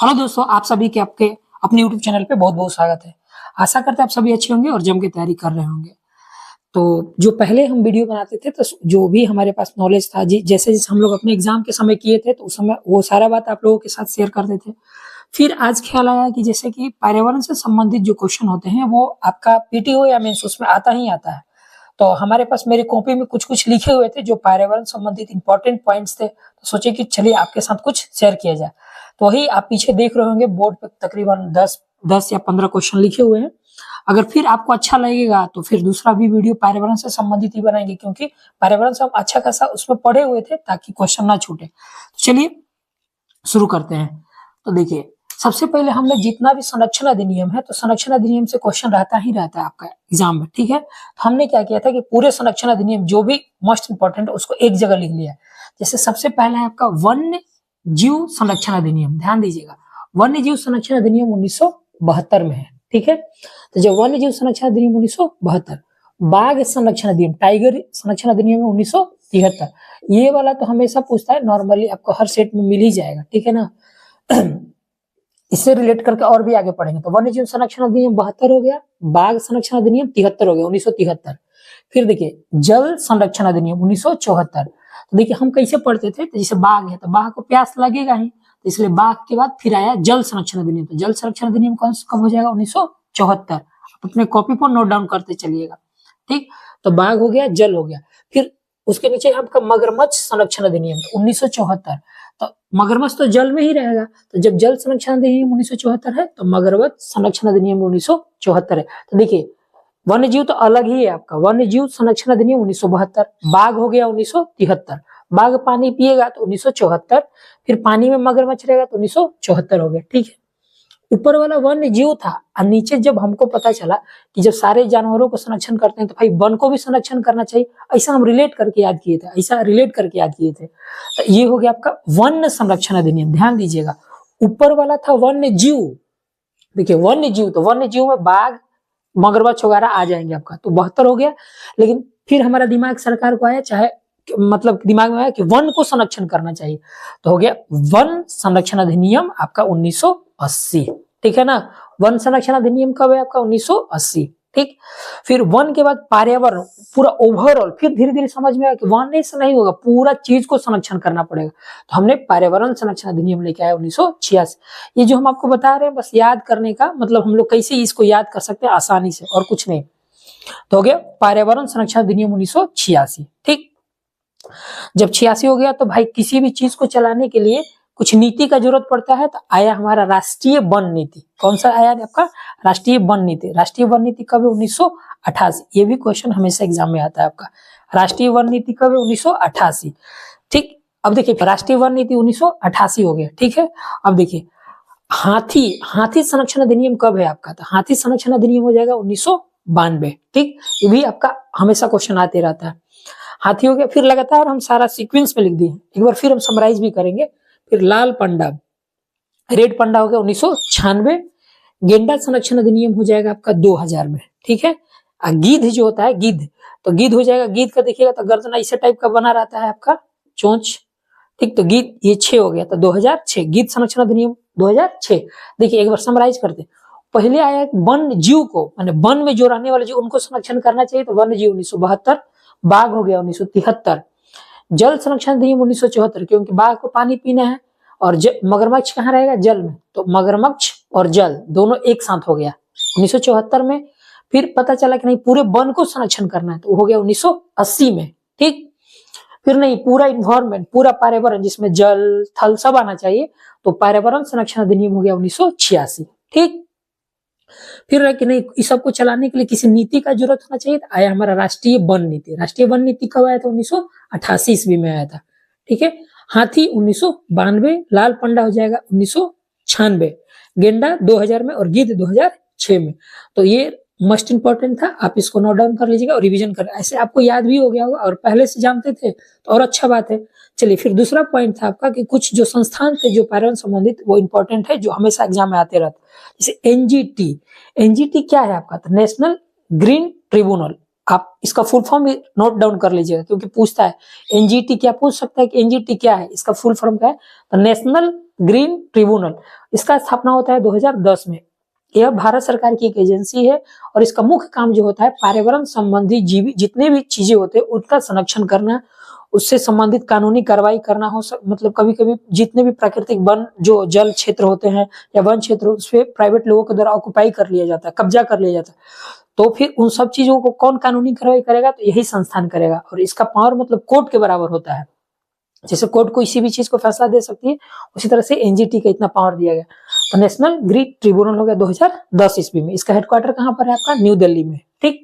Hello दोस्तों, आप सभी के आपके अपने यूट्यूब चैनल पे बहुत बहुत स्वागत है। आशा करते हैं आप सभी अच्छे होंगे और जम के तैयारी कर रहे होंगे। तो जो पहले हम वीडियो बनाते थे तो जो भी हमारे पास नॉलेज था जैसे जैसे हम लोग अपने एग्जाम के समय किए थे तो उस समय वो सारा बात आप लोगों के साथ शेयर करते थे। फिर आज ख्याल आया कि जैसे कि पर्यावरण से संबंधित जो क्वेश्चन होते हैं वो आपका पीटी हो या मेंस उसमें आता ही आता है। तो हमारे पास मेरी कॉपी में कुछ कुछ लिखे हुए थे जो पर्यावरण संबंधित इंपॉर्टेंट पॉइंट्स थे, तो सोचे कि चलिए आपके साथ कुछ शेयर किया जाए। तो वही आप पीछे देख रहे होंगे बोर्ड पे तकरीबन 10 या 15 क्वेश्चन लिखे हुए हैं। अगर फिर आपको अच्छा लगेगा तो फिर दूसरा भी वीडियो पर्यावरण से संबंधित ही बनाएंगे, क्योंकि पर्यावरण से हम अच्छा खासा उसमें पढ़े हुए थे ताकि क्वेश्चन ना छूटे। तो चलिए शुरू करते हैं। तो देखिए, सबसे पहले हमने जितना भी संरक्षण अधिनियम है तो संरक्षण अधिनियम से क्वेश्चन रहता ही रहता है आपका एग्जाम में, ठीक है। तो हमने क्या किया था कि पूरे संरक्षण अधिनियम जो भी मोस्ट इंपॉर्टेंट है उसको एक जगह लिख लिया। जैसे सबसे पहला है आपका वन्य जीव संरक्षण अधिनियम, ध्यान दीजिएगा। वन्य जीव संरक्षण अधिनियम 1972 में है, ठीक है। तो जब वन्य जीव संरक्षण अधिनियम 1972, बाघ संरक्षण अधिनियम टाइगर संरक्षण अधिनियम 1973, ये वाला तो हमेशा पूछता है, नॉर्मली आपको हर सेट में मिल ही जाएगा, ठीक है ना। इससे रिलेट करके और भी आगे पढ़ेंगे। तो वन्य जीव संरक्षण अधिनियम 72 हो गया, बाघ संरक्षण अधिनियम 73 हो गया 1973। फिर देखिए जल संरक्षण अधिनियम 1974। तो देखिए हम कैसे पढ़ते थे, तो जैसे बाघ है तो बाघ को प्यास लगेगा ही, तो इसलिए बाघ के बाद फिर आया जल संरक्षण अधिनियम। तो जल संरक्षण अधिनियम कब हो जाएगा? 1974। आप अपने कॉपी पर नोट डाउन करते चलिएगा, ठीक। तो बाघ हो गया, जल हो गया। फिर उसके नीचे आपका मगरमच्छ संरक्षण अधिनियम 1974। तो मगरमच्छ तो जल में ही रहेगा, तो जब जल संरक्षण अधिनियम 1974 है तो मगरमच्छ संरक्षण अधिनियम 1974 है। तो देखिए वन्य जीव तो अलग ही है आपका, वन्य जीव संरक्षण अधिनियम 1972। बाघ हो गया 1973, बाघ पानी पिएगा तो 1974, फिर पानी में मगरमच्छ रहेगा तो 1974 हो गया, ठीक है। ऊपर वाला वन्य जीव था और नीचे जब हमको पता चला कि जब सारे जानवरों को संरक्षण करते हैं तो भाई वन को भी संरक्षण करना चाहिए, ऐसा हम रिलेट करके याद किए थे, तो ये हो गया आपका वन संरक्षण अधिनियम। ध्यान दीजिएगा, ऊपर वाला था वन्य जीव। देखिए वन्य जीव, तो वन्य जीव में बाघ मगरमच्छ वगैरह आ जाएंगे आपका, तो 72 हो गया। लेकिन फिर हमारा दिमाग सरकार को आया, चाहे मतलब दिमाग में आया कि वन को संरक्षण करना चाहिए, तो हो गया वन संरक्षण अधिनियम आपका 1980, ठीक है ना। वन संरक्षण अधिनियम कब है आपका? 1980, ठीक। फिर वन के बाद पर्यावरण, पूरा ओवरऑल, फिर धीरे धीरे समझ में आया कि वन से नहीं होगा, पूरा चीज को संरक्षण करना पड़ेगा, तो हमने पर्यावरण संरक्षण अधिनियम लेके आया 1986। ये जो हम आपको बता रहे हैं बस याद करने का, मतलब हम लोग कैसे इसको याद कर सकते हैं आसानी से, और कुछ नहीं। तो हो गया पर्यावरण संरक्षण अधिनियम 1986, ठीक। जब 86 हो गया तो भाई किसी भी चीज को चलाने के लिए कुछ नीति का जरूरत पड़ता है, तो आया हमारा राष्ट्रीय वन नीति। कौन सा आया आपका? राष्ट्रीय वन नीति। राष्ट्रीय वन नीति कब है? 1988। ये भी क्वेश्चन हमेशा एग्जाम में आता है आपका, राष्ट्रीय वन नीति कब है? 1988, ठीक। अब देखिए राष्ट्रीय वन नीति 1988 हो गया, ठीक है। अब देखिए हाथी संरक्षण अधिनियम कब है आपका? तो हाथी संरक्षण अधिनियम हो जाएगा 1992, ठीक। ये भी आपका हमेशा क्वेश्चन आते रहता है। हाथी हो गया, फिर लगातार हम सारा सीक्वेंस में लिख दिए, एक बार फिर हम समराइज भी करेंगे। फिर लाल पंडा, रेड पंडा हो गया 1996। गेंडा संरक्षण अधिनियम हो जाएगा आपका 2000 में, ठीक है। गिद्ध जो होता है, गिद्ध, तो गिद्ध हो जाएगा, गिद्ध का देखिएगा तो गर्दन ऐसे टाइप का बना रहता है आपका, चोंच, ठीक। तो गिद्ध ये 6 हो गया, तो 2006 गिद्ध संरक्षण अधिनियम 2006। देखिए एक बार समराइज करते, पहले आया वन जीव को, माने वन में जो रहने वाले जीव उनको संरक्षण करना चाहिए, तो वन जीव 1972। बाघ हो गया 1973। जल संरक्षण अधिनियम 1974, क्योंकि बाघ को पानी पीना है, और मगरमच्छ कहाँ रहेगा? जल में, तो मगरमच्छ और जल दोनों एक साथ हो गया 1974 में। फिर पता चला कि नहीं पूरे वन को संरक्षण करना है, तो हो गया 1980 में, ठीक। फिर नहीं, पूरा इन्वायरमेंट, पूरा पर्यावरण जिसमें जल थल सब आना चाहिए, तो पर्यावरण संरक्षण अधिनियम हो गया 1986, ठीक। फिर रहा कि नहीं इस सबको चलाने के लिए किसी नीति का जरूरत होना चाहिए, तो आया हमारा राष्ट्रीय वन नीति। राष्ट्रीय वन नीति कब आया था? 1988 ईस्वी में आया था, ठीक है। हाथी 1992, लाल पंडा हो जाएगा 1996, गेंडा 2000 में, और गिद्ध 2006 में। तो ये मोस्ट इंपॉर्टेंट था, आप इसको नोट डाउन कर लीजिएगा और रिवीजन कर, ऐसे आपको याद भी हो गया होगा और पहले से जानते थे तो और अच्छा बात है। चलिए फिर दूसरा पॉइंट था आपका कि कुछ जो संस्थान थे जो पर्यावरण संबंधित, वो इंपॉर्टेंट है, जो हमेशा एग्जाम में आते रहते, जैसे एनजीटी। एनजीटी क्या है आपका? तो नेशनल ग्रीन ट्रिब्यूनल। आप इसका फुल फॉर्म भी नोट डाउन कर लीजिएगा, क्योंकि पूछता है एनजीटी क्या, पूछ सकता है कि एनजीटी क्या है, इसका फुल फॉर्म क्या है? तो नेशनल ग्रीन ट्रिब्यूनल, इसका स्थापना होता है 2010 में। यह भारत सरकार की एक एजेंसी है और इसका मुख्य काम जो होता है पर्यावरण संबंधी जीवी जितने भी चीजें होते हैं उनका संरक्षण करना, उससे संबंधित कानूनी कार्रवाई करना हो मतलब कभी कभी जितने भी प्राकृतिक वन जो जल क्षेत्र होते हैं या वन क्षेत्र उस पर प्राइवेट लोगों के द्वारा ऑक्युपाई कर लिया जाता है, कब्जा कर लिया जाता है, तो फिर उन सब चीजों को कौन कानूनी कार्रवाई करेगा, तो यही संस्थान करेगा। और इसका पावर मतलब कोर्ट के बराबर होता है। जैसे कोर्ट को किसी भी चीज को फैसला दे सकती है, उसी तरह से एनजीटी का इतना पावर दिया गया। तो नेशनल ग्रीन ट्रिब्यूनल हो गया 2010 ईस्वी में। इसका हेडक्वार्टर कहाँ पर है आपका? न्यू दिल्ली में। ठीक,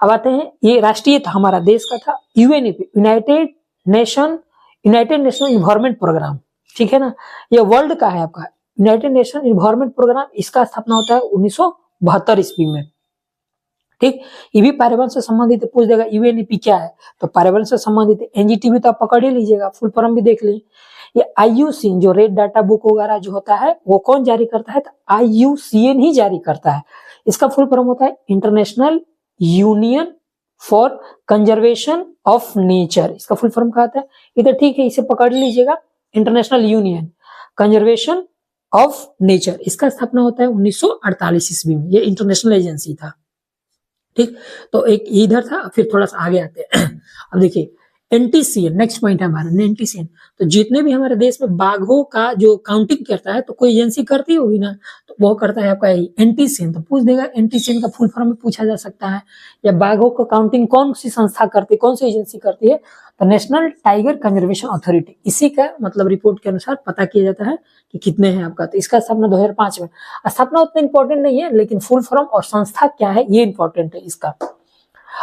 अब आते हैं, ये राष्ट्रीय था हमारा देश का था UNEP, united nation environment program, ठीक है ना। ये वर्ल्ड का है आपका यूनाइटेड नेशन इन्वायरमेंट प्रोग्राम। इसका स्थापना होता है 1972 ईस्वी में। ठीक, ये भी पर्यावरण से संबंधित पूछ देगा यूएनईपी क्या है, तो पर्यावरण से संबंधित। एनजीटी भी तो आप पकड़ ही लीजिएगा, फुल फॉर्म भी देख लीजिए। ये आईयूसीएन जो रेड डाटा बुक वगैरह जो होता है वो कौन जारी करता है, तो आईयूसीएन ही जारी करता है। इसका फुल फॉर्म होता है international union for conservation of nature. इसका फुल फॉर्म क्या होता है, इधर ठीक है, इसे पकड़ लीजिएगा, international union conservation of nature. इसका स्थापना होता है 1948 ईस्वी में। ये इंटरनेशनल एजेंसी था। ठीक, तो एक इधर था, फिर थोड़ा सा आगे आते हैं। अब देखिए एनटीसीएन, नेक्स्ट पॉइंट है हमारा एनटीसीएन। तो जितने भी हमारे देश में बाघों का जो काउंटिंग करता है तो कोई एजेंसी करती होगी ना, तो वो करता है आपका एनटीसीएन। तो पूछ देगा एनटीसीएन का फुल फॉर्म में पूछा जा सकता है, या बाघों का काउंटिंग कौन सी संस्था करती है, कौन सी एजेंसी करती है, तो नेशनल टाइगर कंजर्वेशन अथॉरिटी। इसी का मतलब रिपोर्ट के अनुसार पता किया जाता है कि कितने हैं आपका। तो इसका स्थापना 2005 में। स्थापना उतना इंपॉर्टेंट नहीं है, लेकिन फुल फॉर्म और संस्था क्या है ये इंपॉर्टेंट है इसका।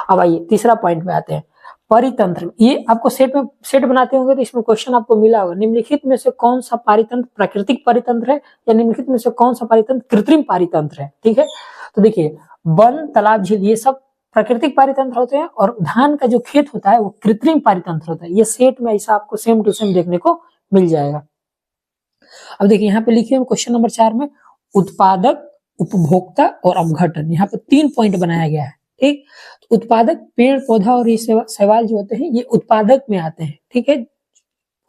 अब आइए तीसरा पॉइंट में आते हैं, परितंत्र। ये आपको सेट बनाते होंगे तो इसमें क्वेश्चन आपको मिला होगा, निम्नलिखित में से कौन सा पारितंत्र प्राकृतिक पारितंत्र है, या निम्नलिखित में से कौन सा पारितंत्र कृत्रिम पारितंत्र है। ठीक है, तो देखिए वन, तालाब, झील ये सब प्राकृतिक पारितंत्र होते हैं, और धान का जो खेत होता है वो कृत्रिम पारितंत्र होता है। ये सेट में ऐसा आपको सेम टू सेम देखने को मिल जाएगा। अब देखिए यहाँ पे लिखिए क्वेश्चन नंबर 4 में, उत्पादक, उपभोक्ता और अपघटन। यहाँ पे 3 पॉइंट बनाया गया है। ठीक, तो उत्पादक पेड़ पौधा और ये सवाल जो होते हैं ये उत्पादक में आते हैं। ठीक है,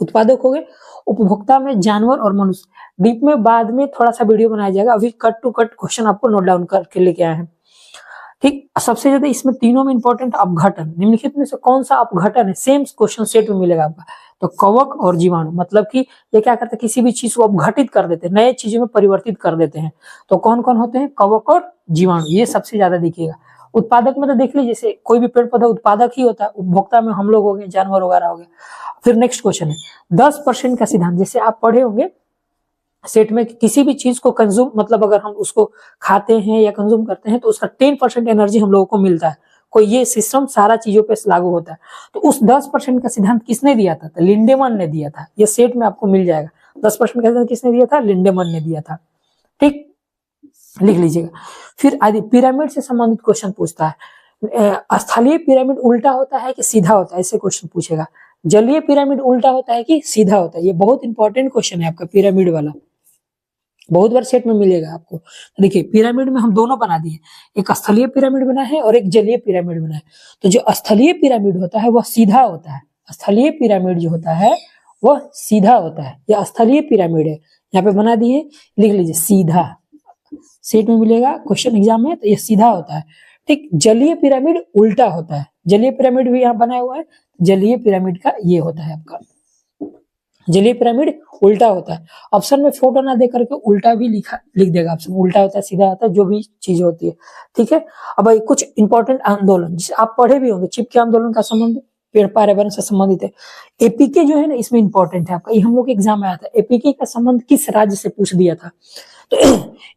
उत्पादक हो गए। उपभोक्ता में जानवर और मनुष्य। डीप में बाद में थोड़ा सा वीडियो बनाया जाएगा, अभी कट टू कट क्वेश्चन आपको नोट डाउन करके लेके आए हैं। ठीक, सबसे ज्यादा इसमें तीनों में इंपॉर्टेंट अपघटन। निम्नलिखित में से कौन सा अपघटन है, सेम क्वेश्चन सेट में मिलेगा आपका। तो कवक और जीवाणु, मतलब कि ये क्या करते हैं, किसी भी चीज को अपघटित कर देते हैं, नए चीजों में परिवर्तित कर देते हैं। तो कौन कौन होते हैं, कवक और जीवाणु, ये सबसे ज्यादा दिखेगा। उत्पादक में तो देख लीजिए, जैसे कोई भी पेड़ पौधा उत्पादक ही होता है, उपभोक्ता में हम लोग हो गए, जानवर वगैरह हो गए। फिर नेक्स्ट क्वेश्चन है 10% का सिद्धांत। जैसे आप पढ़े होंगे सेट में, किसी भी चीज को कंज्यूम मतलब अगर हम उसको खाते हैं या कंज्यूम करते हैं तो उसका 10% एनर्जी हम लोगों को मिलता है। कोई ये सिस्टम सारा चीजों पे लागू होता है। तो उस 10% का सिद्धांत किसने दिया था, तो लिंडेमन ने दिया था। ये सेट में आपको मिल जाएगा। 10% का सिद्धांत किसने दिया था, लिंडेमन ने दिया था। ठीक, लिख लीजिएगा। फिर आदि पिरामिड से संबंधित क्वेश्चन पूछता है, स्थलीय पिरामिड उल्टा होता है कि सीधा होता है, ऐसे क्वेश्चन पूछेगा। जलीय पिरामिड उल्टा होता है कि सीधा होता है, ये बहुत इंपॉर्टेंट क्वेश्चन है आपका पिरामिड वाला, बहुत बार सेट में मिलेगा आपको। देखिए पिरामिड में हम दोनों बना दिए, एक स्थलीय पिरामिड बना है और एक जलीय पिरामिड बना है। तो जो स्थलीय पिरामिड होता है वह सीधा होता है, स्थलीय पिरामिड जो होता है वह सीधा होता है। यह स्थलीय पिरामिड है, यहाँ पे बना दिए, लिख लीजिए सीधा, सेट में मिलेगा क्वेश्चन एग्जाम में, तो ये सीधा होता है। ठीक, जलीय पिरामिड उल्टा होता है, जलीय पिरामिड भी यहाँ बनाया हुआ है। जलीय पिरामिड का ये होता है आपका, जलीय पिरामिड उल्टा होता है। ऑप्शन में फोटो ना दे करके उल्टा भी लिख देगा ऑप्शन, उल्टा होता है, सीधा होता है, जो भी चीज होती है। ठीक है, अब कुछ इंपॉर्टेंट आंदोलन जिसे आप पढ़े भी होंगे, चिपके आंदोलन का संबंध पेड़ पर्यावरण से संबंधित है। एपीके जो है ना इसमें इंपॉर्टेंट है आपका, ये हम लोग एग्जाम में आया था। एपीके का संबंध किस राज्य से पूछ दिया था, तो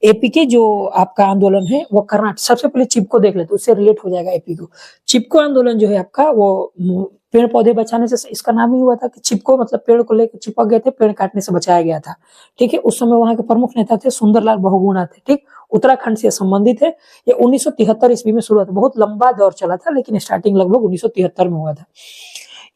एपीके जो आपका आंदोलन है वो कर्नाटक। सबसे पहले चिपको देख लेते, उससे रिलेट हो जाएगा एपीके। चिपको आंदोलन जो है आपका वो पेड़ पौधे बचाने से इसका नाम ही हुआ था कि चिपको, मतलब पेड़ को लेकर चिपक गए थे, पेड़ काटने से बचाया गया था। ठीक है, उस समय वहां के प्रमुख नेता थे सुंदरलाल बहुगुणा थे। ठीक, उत्तराखंड से संबंधित है। ये 1973 ईस्वी में शुरू हुआ था, बहुत लंबा दौर चला था, लेकिन स्टार्टिंग लगभग 1973 में हुआ था।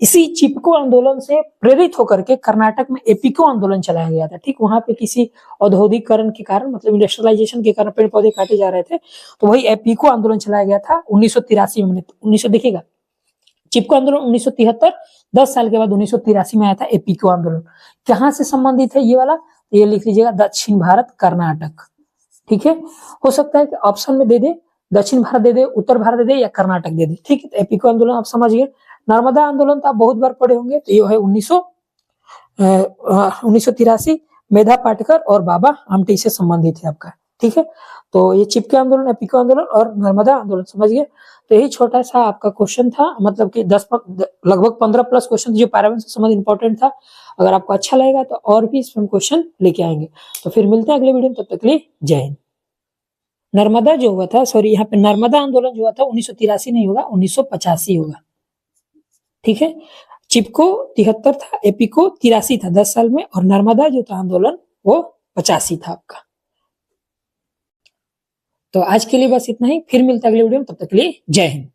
इसी चिपको आंदोलन से प्रेरित होकर के कर्नाटक में एपीको आंदोलन चलाया गया था। ठीक, वहां पे किसी औद्योगिकरण के कारण, मतलब इंडस्ट्रियलाइजेशन के कारण पेड़ पौधे काटे जा रहे थे, तो वही एपीको आंदोलन चलाया गया था 1983 में। 1900 देखिएगा, चिपको आंदोलन 1973, 10 साल के बाद 1983 में आया था एपीको आंदोलन। कहां से संबंधित है ये वाला, तो ये लिख लीजिएगा दक्षिण भारत कर्नाटक। ठीक है, हो सकता है कि ऑप्शन में दे दे दक्षिण भारत दे दे, उत्तर भारत दे दे या कर्नाटक दे दे। ठीक है, तो एपिको आंदोलन आप समझिए। नर्मदा आंदोलन तो आप बहुत बार पढ़े होंगे, तो ये है 1983, मेधा पाटकर और बाबा आमटे से संबंधित है आपका। ठीक है, तो ये चिपके आंदोलन, एपिको आंदोलन और नर्मदा आंदोलन समझिए। तो यही छोटा सा आपका क्वेश्चन था, मतलब कि लगभग 15 प्लस क्वेश्चन जो पैरावन से संबंधित इंपॉर्टेंट था। अगर आपको अच्छा लगेगा तो और भी इसमें क्वेश्चन लेके आएंगे। तो फिर मिलते हैं अगले वीडियो में, तब तक के लिए जय हिंद। नर्मदा जो हुआ था, सॉरी यहाँ पे नर्मदा आंदोलन जो हुआ था 1983 नहीं होगा, 1985 होगा। ठीक है, चिपको 73 था, एपिको 83 था 10 साल में, और नर्मदा जो था आंदोलन वो 85 था आपका। तो आज के लिए बस इतना ही, फिर मिलता है अगले वीडियो में, तब तक के लिए जय हिंद।